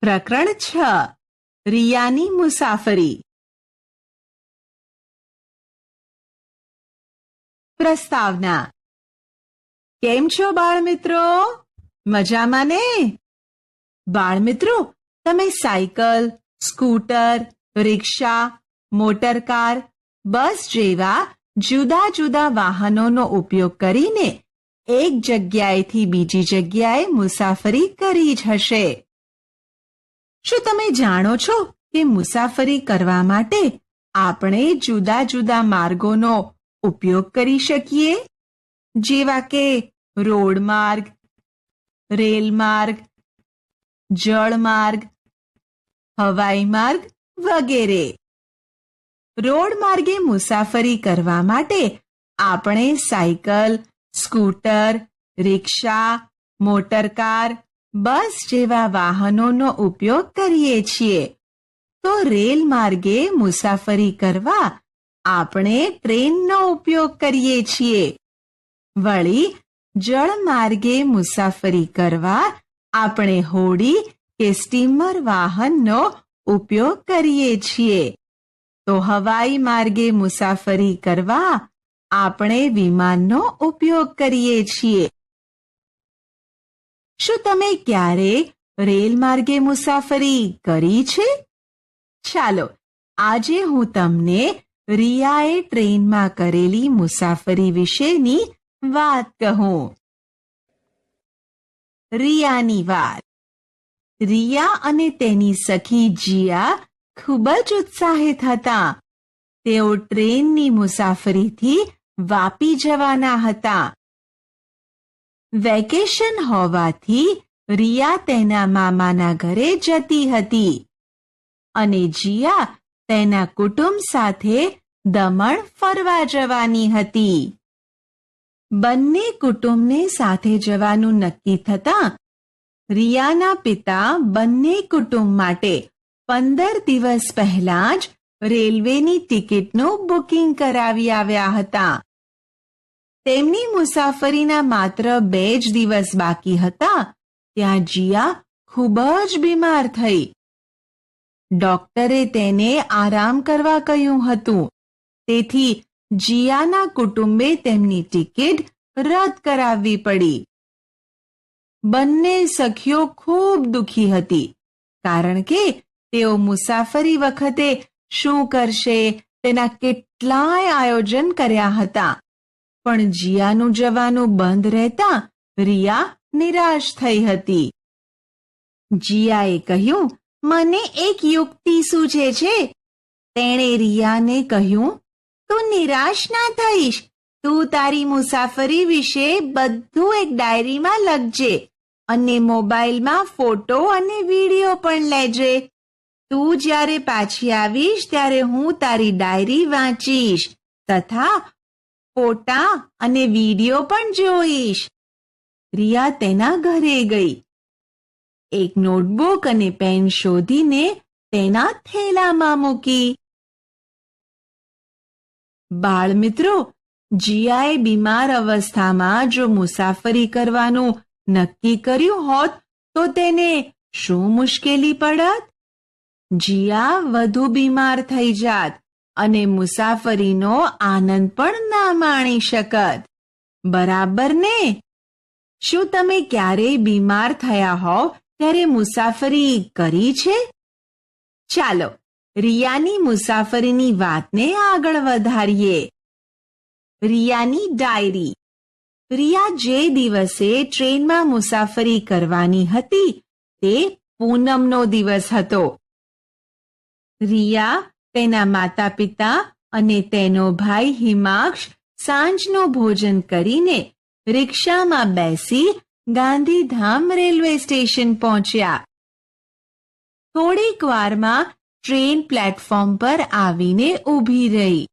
પ્રકરણ 6 રિયાની મુસાફરી. પ્રસ્તાવના. કેમ છો બાળમિત્રો? મજામાં ને? બાળમિત્રો, તમે સાયકલ, સ્કૂટર, રિક્ષા, મોટરકાર, બસ જેવા જુદા જુદા વાહનોનો ઉપયોગ કરીને એક જગ્યાએથી બીજી જગ્યાએ મુસાફરી કરી જ હશે. શું તમે જાણો છો કે મુસાફરી કરવા માટે આપણે જુદા જુદા માર્ગોનો ઉપયોગ કરી શકીએ, જેવા કે રોડ માર્ગ, રેલ માર્ગ, જળ માર્ગ, હવાઈ માર્ગ વગેરે. રોડ માર્ગે મુસાફરી કરવા માટે આપણે સાયકલ, સ્કૂટર, રિક્ષા, મોટરકાર, બસ જેવા વાહનોનો ઉપયોગ કરીએ છીએ. તો રેલ માર્ગે મુસાફરી કરવા આપણે ટ્રેનનો ઉપયોગ કરીએ છીએ. વળી જળ માર્ગે મુસાફરી કરવા આપણે હોડી કે સ્ટીમર વાહનનો ઉપયોગ કરીએ છીએ. તો હવાઈ માર્ગે મુસાફરી કરવા આપણે વિમાનનો ઉપયોગ કરીએ છીએ. શું તમે ક્યારે રેલ માર્ગે મુસાફરી કરી છે? ચાલો, આજે હું તમને રિયાએ ટ્રેનમાં કરેલી મુસાફરી વિશેની વાત કહું. રિયાની વાત. રિયા અને તેની સખી જીયા ખૂબ જ ઉત્સાહિત હતા. તેઓ ટ્રેનની મુસાફરીથી વાપી જવાના હતા. વેકેશન હોવાથી રિયા તેના મામાના ઘરે જતી હતી અને જીયા તેના કુટુંબ સાથે દમણ ફરવા જવાની હતી. બંને કુટુંબને સાથે જવાનું નક્કી થતાં રિયાના પિતા બંને કુટુંબ માટે 15 દિવસ પહેલા જ રેલવેની ટિકિટનું બુકિંગ કરાવી આવ્યા હતા. તેમની મુસાફરીના માત્ર 2 જ દિવસ બાકી હતા ત્યાં જીયા ખૂબ જ બીમાર થઈ. ડોક્ટરે તેને આરામ કરવા કહ્યું હતું. તેથી જીયાના કુટુંબે તેમની ટિકિટ રદ કરાવવી પડી. બંને સખીઓ ખૂબ દુખી હતી, કારણ કે તેઓ મુસાફરી વખતે શું કરશે તેના કેટલાય આયોજન કર્યા હતા. પણ જીયાનું જવાનું બંધ રહેતા રિયા નિરાશ થઈ હતી. જીયાએ કહ્યું, મને એક યુક્તિ સૂઝે છે. તેણે રિયાને કહ્યું, તું નિરાશ ના થઈશ. તું તારી મુસાફરી વિશે બધું એક ડાયરીમાં લખજે અને મોબાઈલમાં ફોટો અને વિડીયો પણ લેજે. તું જ્યારે પાછી આવીશ ત્યારે હું તારી ડાયરી વાંચીશ તથા ફોટા અને વિડીયો પણ જોઈશ. રિયા તેના ઘરે ગઈ. એક નોટબુક અને પેન શોધીને તેના થેલામાં મૂકી. બાળમિત્રો, જીયાએ બીમાર અવસ્થામાં જો મુસાફરી કરવાનું નક્કી કર્યું હોત તો તેને શું મુશ્કેલી પડત? જીયા વધુ બીમાર થઈ જાત અને મુસાફરીનો આનંદ પણ ના માણી શકત. બરાબર ને? શું તમે ક્યારેય બીમાર થયા હોવ ત્યારે મુસાફરી કરી છે? ચાલો, રિયાની મુસાફરીની વાતને આગળ વધારીએ. રિયાની ડાયરી. રિયા જે દિવસે ટ્રેનમાં મુસાફરી કરવાની હતી તે પૂનમનો દિવસ હતો. રિયા, તેના માતા પિતા અને તેનો ભાઈ હિમાંશ સાંજનું ભોજન કરીને રિક્ષામાં બેસી ગાંધીધામ રેલવે સ્ટેશન પહોંચ્યા. થોડીક વારમાં ટ્રેન પ્લેટફોર્મ પર આવીને ઊભી રહી.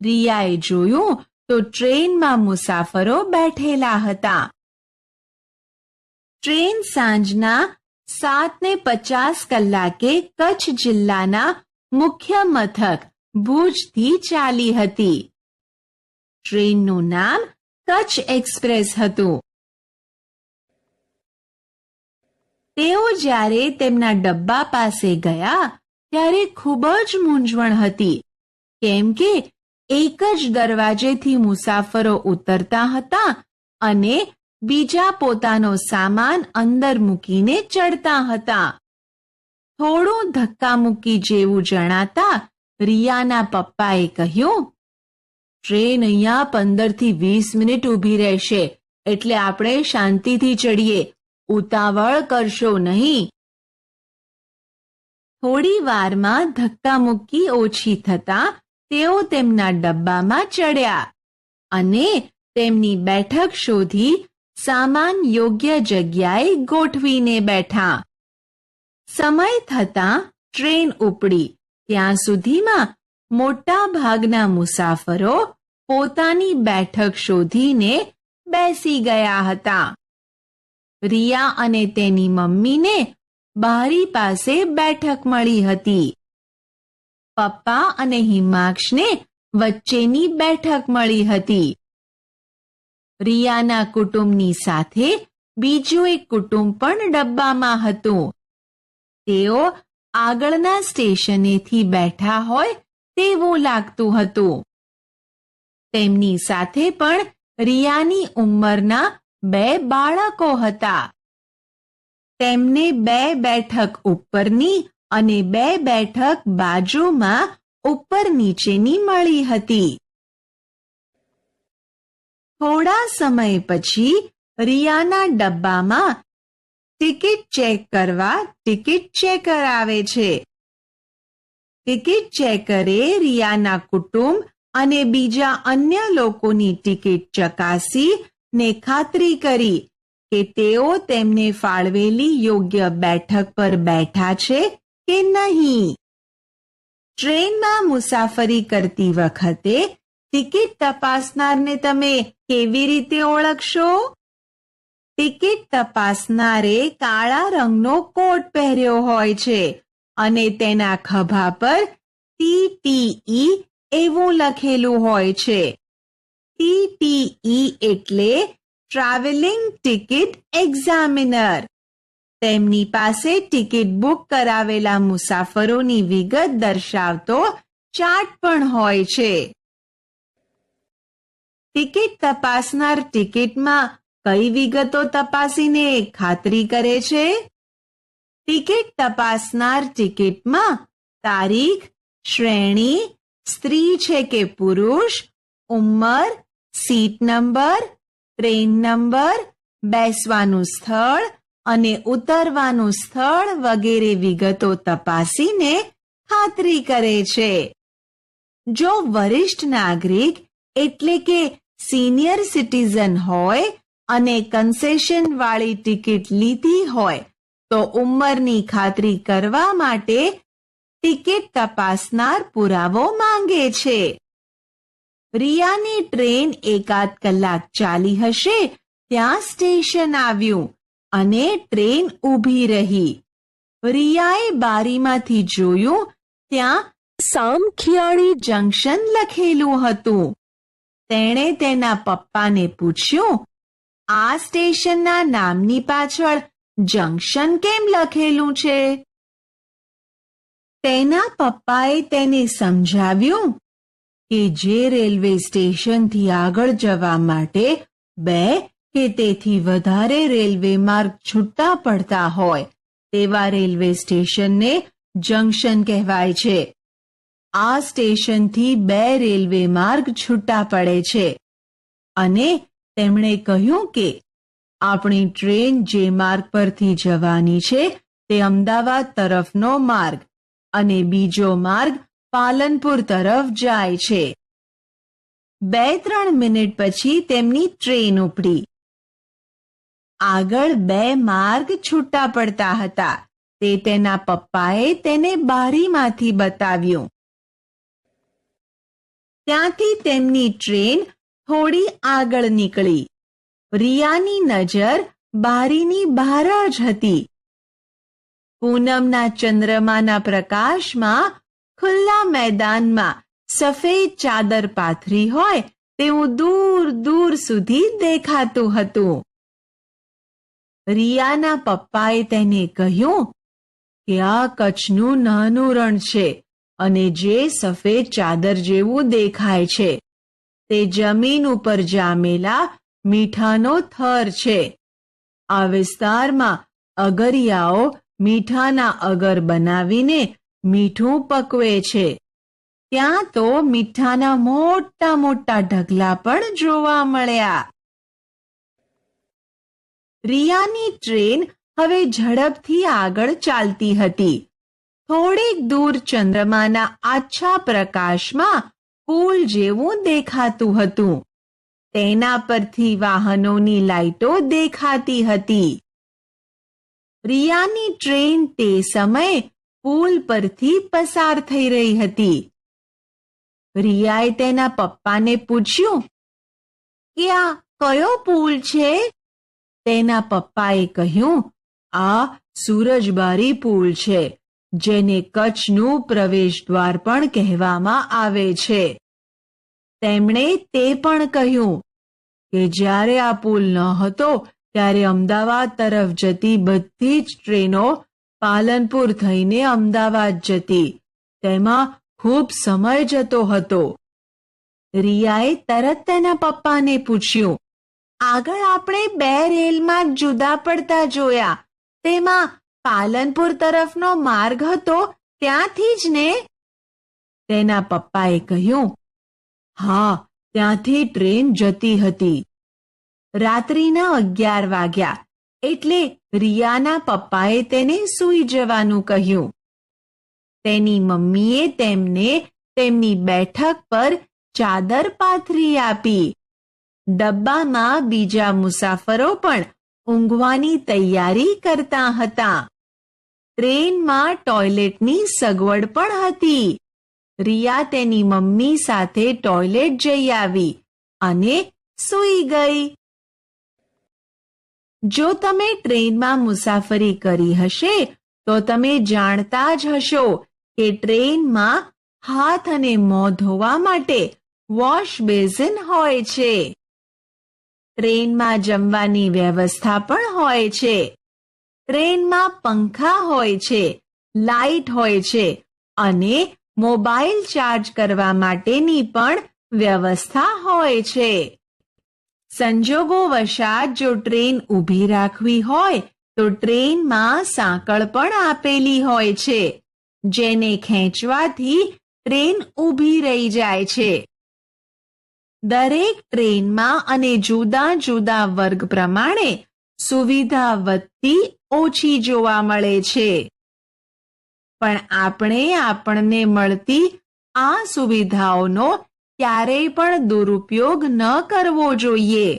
રિયાએ જોયું તો ટ્રેનમાં મુસાફરો બેઠેલા હતા. ટ્રેન સાંજના 7:50 કલાકે કચ્છ જિલ્લાના મુખ્ય મથક ભુજથી ચાલી હતી. ટ્રેનનું નામ કચ્છ એક્સપ્રેસ હતું. તેઓ જ્યારે તેમના ડબ્બા પાસે ગયા ત્યારે ખૂબ જ મૂંઝવણ હતી, કેમ કે એક જ દરવાજેથી મુસાફરો ઉતરતા હતા અને બીજા પોતાનો સામાન અંદર મૂકીને ચડતા હતા. થોડું ધક્કામુક્કી જેવું જણાતા રિયાના પપ્પાએ કહ્યું, ટ્રેન અહીંયા 15 થી 20 મિનિટ ઊભી રહેશે, એટલે આપણે શાંતિથી ચડીએ, ઉતાવળ કરશો નહીં. થોડી વારમાં ધક્કામુક્કી ઓછી થતા તેઓ તેમના ડબ્બામાં ચડ્યા અને તેમની બેઠક શોધી સામાન યોગ્ય જગ્યાએ ગોઠવીને બેઠા. સમય થતાં ટ્રેન ઉપડી ત્યાં સુધીમાં મોટા ભાગના મુસાફરો પોતાની બેઠક શોધીને બેસી ગયા હતા. રિયા અને તેની મમ્મીને બારી પાસે બેઠક મળી હતી. પપ્પા અને હિમાંશને વચ્ચેની બેઠક મળી હતી. રિયાના કુટુંબની સાથે બીજું એક કુટુંબ પણ ડબ્બામાં હતું. તેઓ આગળના સ્ટેશનેથી બેઠા હોય તેવું લાગતું હતું. તેમની સાથે પણ રિયાની ઉંમરના 2 બાળકો હતા. તેમને 2 બેઠક ઉપરની અને 2 બેઠક બાજુમાં ઉપર નીચેની મળી હતી. થોડા સમય પછી રિયાના ડબ્બામાં ટિકિટ ચેક કરવા ટિકિટ ચેકર આવે છે. ટિકિટ ચેકરે રિયાના કુટુંબ અને બીજા અન્ય લોકોની ટિકિટ ચકાસી ને ખાતરી કરી કે તેઓ તેમને ફાળવેલી યોગ્ય બેઠક પર બેઠા છે કે નહીં. ટ્રેનમાં મુસાફરી કરતી વખતે ટિકિટ તપાસનારને તમે કેવી રીતે ઓળખશો? ટિકિટ તપાસનારે કાળા રંગનો કોટ પહેર્યો હોય છે અને તેના ખભા પર TTE એવું લખેલું હોય છે. TTE એટલે ટ્રાવેલિંગ ટિકિટ એક્ઝામિનર. તેમની પાસે ટિકિટ બુક કરાવેલા મુસાફરોની વિગત દર્શાવતો ચાર્ટ પણ હોય છે. ટિકિટ તપાસનાર ટિકિટમાં કઈ વિગતો તપાસીને ખાતરી કરે છે? ટિકિટ તપાસનાર ટિકિટમાં તારીખ, શ્રેણી, સ્ત્રી છે કે પુરુષ, ઉંમર, સીટ નંબર, ટ્રેન નંબર, બેસવાનું સ્થળ અને ઉતરવાનું સ્થળ વગેરે વિગતો તપાસીને ખાતરી કરે છે. જો વરિષ્ઠ નાગરિક એટલે કે સિનિયર સિટીઝન હોય અને કન્સેશન વાળી ટિકિટ લીધી હોય તો ઉંમરની ખાતરી કરવા માટે ટિકિટ તપાસનાર પુરાવો માંગે છે. રિયાની ટ્રેન 1 કલાક ચાલી હશે ત્યાં સ્ટેશન આવ્યું અને ટ્રેન ઊભી રહી. રિયાએ બારીમાંથી જોયું ત્યાં સામખિયાળી જંકશન લખેલું હતું. તેણે તેના પપ્પાને પૂછ્યું, આ સ્ટેશનના નામની પાછળ જંકશન કેમ લખેલું છે? તેના પપ્પાએ તેને સમજાવ્યું કે જે રેલવે સ્ટેશનથી આગળ જવા માટે 2 કે તેથી વધારે રેલવે માર્ગ છૂટા પડતા હોય તેવા રેલવે સ્ટેશનને જંકશન કહેવાય છે. આ સ્ટેશનથી 2 રેલવે માર્ગ છૂટા પડે છે અને તેમણે કહ્યું કે આપણી ટ્રેન જે માર્ગ પરથી જવાની છે તે અમદાવાદ તરફનો માર્ગ અને બીજો માર્ગ પાલનપુર તરફ જાય છે. 2-3 મિનિટ પછી તેમની ટ્રેન ઉપડી. આગળ 2 માર્ગ છૂટા પડતા હતા તે તેના પપ્પાએ તેને બારીમાંથી બતાવ્યું. ત્યાંથી તેમની ટ્રેન થોડી આગળ નીકળી. રિયાની નજર બારીની બહાર જ હતી. પૂનમના ચંદ્રમાના પ્રકાશમાં ખુલ્લા મેદાનમાં સફેદ ચાદર પાથરી હોય તેવું દૂર દૂર સુધી દેખાતું હતું. રિયાના પપ્પાએ તેને કહ્યું કે આ કચ્છનું નાનું રણ છે અને જે સફેદ ચાદર જેવું દેખાય છે તે જમીન ઉપર જામેલા મીઠાનો થર છે. આ વિસ્તારમાં અગરિયાઓ મીઠાના અગર બનાવીને મીઠું પકવે છે. ત્યાં તો મીઠાના મોટા મોટા ઢગલા પણ જોવા મળ્યા. રિયાની ટ્રેન હવે ઝડપથી આગળ ચાલતી હતી. થોડીક દૂર ચંદ્રમાના આછા પ્રકાશમાં પુલ જેવું દેખાતું હતું. તેના પરથી વાહનોની લાઈટો દેખાતી હતી. રિયાની ટ્રેન તે સમયે પુલ પરથી પસાર થઈ રહી હતી. રિયાએ તેના પપ્પાને પૂછ્યું કે આ કયો પુલ છે? તેના પપ્પાએ કહ્યું, આ સૂરજબારી પુલ છે, જેને કચ્છનું પ્રવેશદ્વાર પણ કહેવામાં આવે છે. તેમણે તે પણ કહ્યું કે જ્યારે આ પુલ ન હતો ત્યારે અમદાવાદ તરફ જતી બધી જ ટ્રેનો પાલનપુર થઈને અમદાવાદ જતી. તેમાં ખૂબ સમય જતો હતો. રિયાએ તરત તેના પપ્પાને પૂછ્યું, આગળ આપણે 2 રેલમાર્ગ જુદા પડતા જોયા, તેમાં પાલનપુર તરફનો માર્ગ હતો ત્યાંથી જ ને? તેના પપ્પાએ કહ્યું, હા, ત્યાંથી ટ્રેન જતી હતી. રાત્રિના 11 વાગ્યા એટલે રિયાના પપ્પાએ તેને સૂઈ જવાનું કહ્યું. તેની મમ્મીએ તેમને તેમની બેઠક પર ચાદર પાથરી આપી. ડબ્બામાં બીજા મુસાફરો પણ ઊંઘવાની તૈયારી કરતા હતા. ટ્રેનમાં ટોયલેટની સગવડ પણ હતી. રિયા તેની મમ્મી સાથે ટોયલેટ જઈ આવી અને સૂઈ ગઈ. જો તમે ટ્રેનમાં મુસાફરી કરી હશે તો તમે જાણતા જ હશો કે ટ્રેનમાં હાથ અને મોં ધોવા માટે વોશ બેઝિન હોય છે. ટ્રેનમાં જમવાની વ્યવસ્થા પણ હોય છે. ટ્રેનમાં પંખા હોય છે, લાઇટ હોય છે અને મોબાઈલ ચાર્જ કરવા માટેની પણ વ્યવસ્થા હોય છે. સંજોગોવશાત જો ટ્રેન ઊભી રાખવી હોય તો ટ્રેનમાં સાંકળ પણ આપેલી હોય છે, જેને ખેંચવાથી ટ્રેન ઊભી રહી જાય છે. દરેક ટ્રેનમાં અને જુદા જુદા વર્ગ પ્રમાણે સુવિધા વધતી ઓછી જોવા મળે છે. પણ આપણે આપણને મળતી આ સુવિધાઓનો ક્યારેય પણ દુરુપયોગ ન કરવો જોઈએ.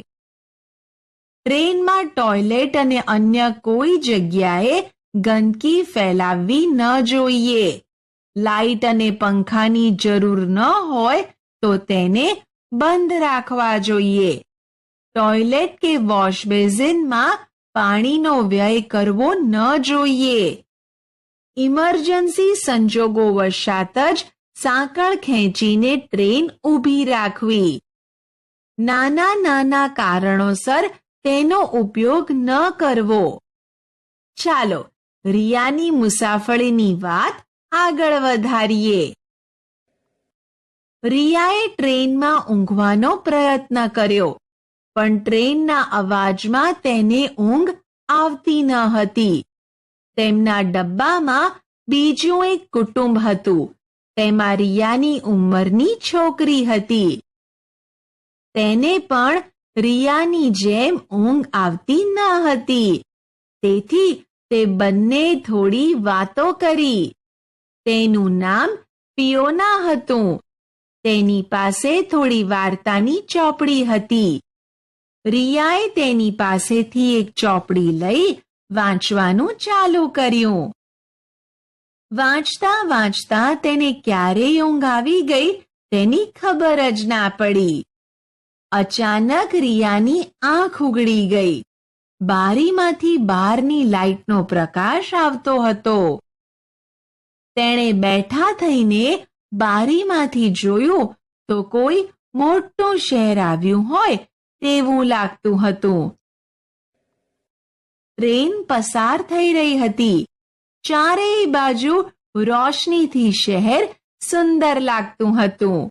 ટ્રેનમાં ટોયલેટ અને અન્ય કોઈ જગ્યાએ ગંદકી ફેલાવવી ન જોઈએ. લાઇટ અને પંખાની જરૂર ન હોય તો તેને બંધ રાખવા જોઈએ. ટોયલેટ કે વોશ બેઝિનમાં પાણીનો વ્યય કરવો ન જોઈએ. ઇમરજન્સી સંજોગોવશાત જ સાંકળ ખેંચીને ટ્રેન ઊભી રાખવી. નાના નાના કારણોસર તેનો ઉપયોગ ન કરવો. ચાલો રિયાની મુસાફરીની વાત આગળ વધારીએ. રિયાએ ટ્રેનમાં ઊંઘવાનો પ્રયત્ન કર્યો, પણ ટ્રેનના અવાજમાં તેને ઊંઘ આવતી ન હતી. તેમના ડબ્બામાં બીજું એક કુટુંબ હતું. તેમાં રિયાની ઉંમરની છોકરી હતી. તેને પણ રિયાની જેમ ઊંઘ આવતી ન હતી. તેથી તે બંને થોડી વાતો કરી. તેનું નામ ફિયોના હતું. તેની પાસે થોડી વાર્તાની ચોપડી હતી. રિયાએ તેની પાસેથી એક ચોપડી લઈ વાંચવાનું ચાલુ કર્યું. વાંચતા વાંચતા તેને ક્યારેય ઊંઘ આવી ગઈ તેની ખબર જ ના પડી. અચાનક રિયાની આંખ ઉઘડી ગઈ. બારીમાંથી બહારની લાઇટનો પ્રકાશ આવતો હતો. તેણે બેઠા થઈને બારીમાંથી જોયું તો કોઈ મોટું શહેર આવ્યું હોય તેવું લાગતું હતું. ટ્રેન પસાર થઈ રહી હતી. ચારેય બાજુ રોશનીથી શહેર સુંદર લાગતું હતું.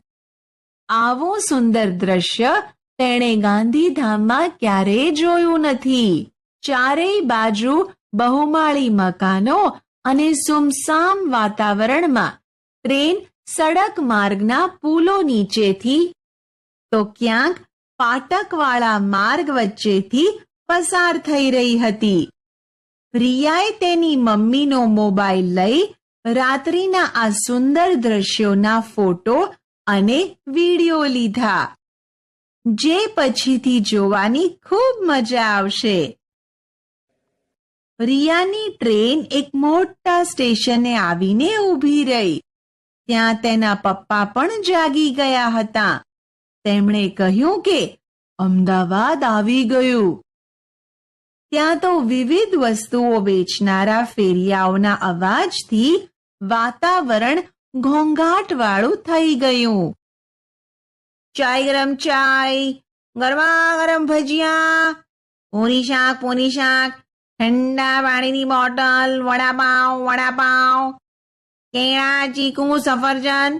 આવું સુંદર દ્રશ્ય તેણે ગાંધીધામમાં ક્યારેય જોયું નથી. ચારેય બાજુ બહુમાળી મકાનો અને સુમસામ વાતાવરણમાં ટ્રેન સડક માર્ગના પુલો નીચેથી તો ક્યાંક ફાટકવાળા માર્ગ વચ્ચેથી પસાર થઈ રહી હતી. રિયાએ તેની મમ્મીનો મોબાઈલ લઈ રાત્રિના આ સુંદર દ્રશ્યોના ફોટો અને વિડીયો લીધા, જે પછીથી જોવાની ખૂબ મજા આવશે. રિયાની ટ્રેન એક મોટા સ્ટેશને આવીને ઊભી રહી. ત્યાં તેના પપ્પા પણ જાગી ગયા હતા. તેમણે કહ્યું કે અમદાવાદ આવી ગયું. ત્યાં તો વિવિધ વસ્તુઓ વેચનારા ફેરિયાઓના અવાજથી વાતાવરણ ઘોંઘાટવાળું થઈ ગયું. ચાય ગરમ ચાય, ગરમા ગરમ ભજીયા, પૂરી શાક, ઠંડા પાણીની બોટલ, વડાપાવ, કેળા, ચીકુ, સફરજન,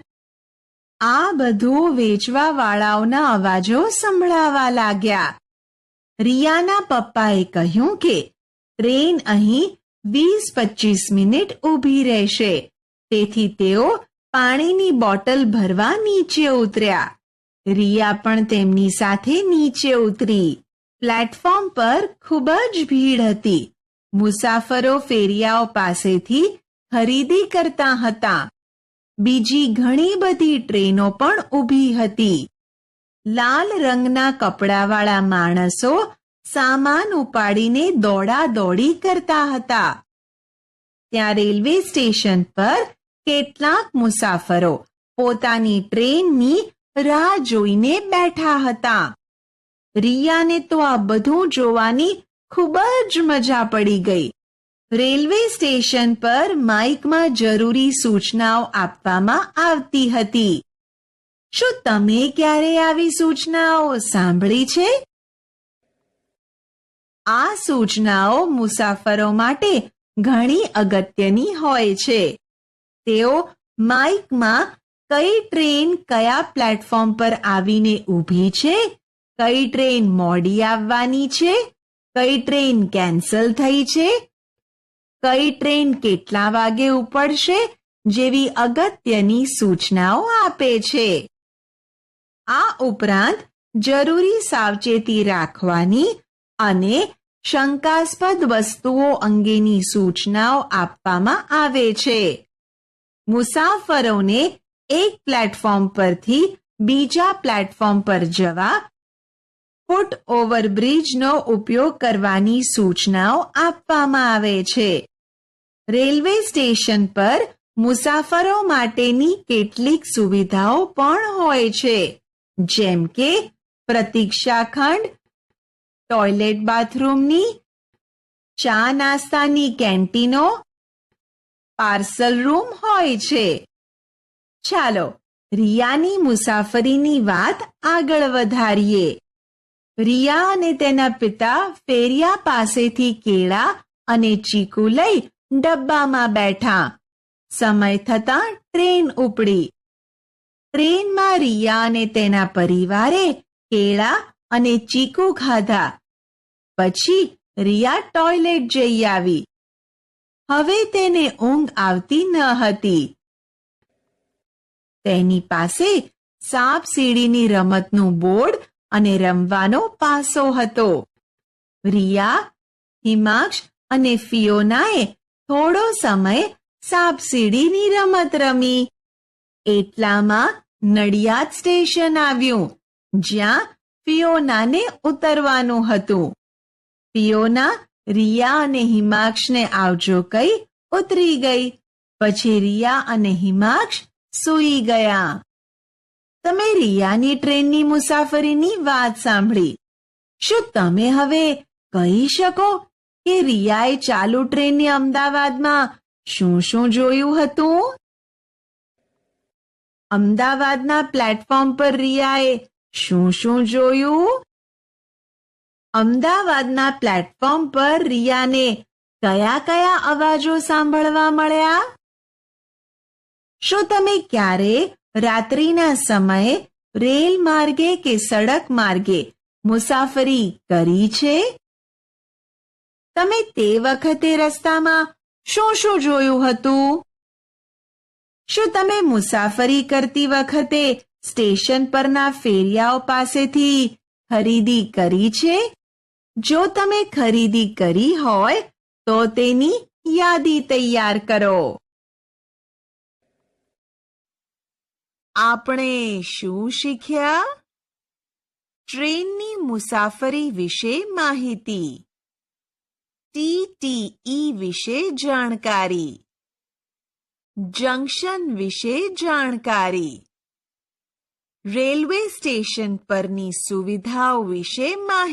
આ બધું વેચવા વાળાઓના અવાજો સંભળાવા લાગ્યા. રિયાના પપ્પાએ કહ્યું કે ટ્રેન અહીં 20-25 મિનિટ ઊભી રહેશે, તેથી તેઓ પાણીની બોટલ ભરવા નીચે ઉતર્યા. રિયા પણ તેમની સાથે નીચે ઉતરી. પ્લેટફોર્મ પર ખૂબ જ ભીડ હતી. મુસાફરો ફેરિયાઓ પાસેથી ખરીદી કરતા હતા. બીજી ઘણી બધી ટ્રેનો પણ ઊભી હતી. લાલ રંગના કપડાવાળા માણસો સામાન ઉપાડીને દોડાદોડી કરતા હતા. ત્યાં રેલવે સ્ટેશન પર કેટલાક મુસાફરો પોતાની ટ્રેનની રાહ જોઈને બેઠા હતા. રિયાને તો આ બધું જોવાની ખૂબ જ મજા પડી ગઈ. રેલવે સ્ટેશન પર માઇકમાં જરૂરી સૂચનાઓ આપવામાં આવતી હતી. શું તમે ક્યારે આવી સૂચનાઓ સાંભળી છે? આ સૂચનાઓ મુસાફરો માટે ઘણી અગત્યની હોય છે. તેઓ માઇકમાં કઈ ટ્રેન કયા પ્લેટફોર્મ પર આવીને ઊભી છે, કઈ ટ્રેન મોડી આવવાની છે, કઈ ટ્રેન કેન્સલ થઈ છે, કઈ ટ્રેન કેટલા વાગે ઉપડશે જેવી અગત્યની સૂચનાઓ આપે છે. આ ઉપરાંત જરૂરી સાવચેતી રાખવાની અને શંકાસ્પદ વસ્તુઓ અંગેની સૂચનાઓ આપવામાં આવે છે. મુસાફરોને એક પ્લેટફોર્મ પરથી બીજા પ્લેટફોર્મ પર જવા ફૂટ ઓવરબ્રિજનો ઉપયોગ કરવાની સૂચનાઓ આપવામાં આવે છે. રેલવે સ્ટેશન પર મુસાફરો માટેની કેટલીક સુવિધાઓ પણ હોય છે, જેમ કે પ્રતીક્ષા ખંડ, ટોયલેટ બાથરૂમની, ચા નાસ્તાની કેન્ટીનો, પાર્સલ રૂમ હોય છે. ચાલો રિયાની મુસાફરીની વાત આગળ વધારીએ. રિયા અને તેના પિતા ફેરિયા પાસેથી કેળા અને ચીકુ લઈ ડબ્બામાં બેઠા. સમય થતાં ટ્રેન ઉપડી. ટ્રેનમાં રિયા અને તેના પરિવારે કેળા અને ચીકુ ખાધા. પછી રિયા ટોયલેટ જઈ આવી. હવે તેને ઊંઘ આવતી ન હતી. તેની પાસે સાપ સીડીની રમતનું બોર્ડ અને રમવાનો પાસો હતો. રિયા, હિમાંશ અને ફિયોનાએ થોડો સમય સાપ સીડીની રમત રમી. એટલામાં નડિયાદ સ્ટેશન આવ્યું, જ્યાં ફિયોનાને ઉતરવાનું હતું. ફિયોના રિયા અને હિમાંશને આવજો કહી ઉતરી ગઈ. પછી રિયા અને હિમાંશ સૂઈ ગયા. તમે રિયાની ટ્રેનની મુસાફરીની વાત સાંભળી. શું તમે હવે કહી શકો કે રિયાએ ચાલુ ટ્રેનની અમદાવાદમાં શું શું જોયું હતું? અમદાવાદના પ્લેટફોર્મ પર રિયાએ શું શું જોયું? અમદાવાદના પ્લેટફોર્મ પર રિયાને કયા કયા અવાજો સાંભળવા મળ્યા? શું તમે ક્યારે રાત્રિના સમયે રેલ માર્ગે કે સડક માર્ગે મુસાફરી કરી છે? તમે તે વખતે રસ્તામાં શું શું જોયું હતું? શું તમે મુસાફરી કરતી વખતે સ્ટેશન પરના ફેરિયાઓ પાસેથી ખરીદી કરી છે? જો તમે ખરીદી કરી હોય તો તેની યાદી તૈયાર કરો. આપણે શું શીખ્યા? ટ્રેનની મુસાફરી વિશે માહિતી, ટીટીઈ વિશે જાણકારી, જંકશન વિશે જાણકારી, રેલવે સ્ટેશન પરની સુવિધાઓ વિશે માહિતી.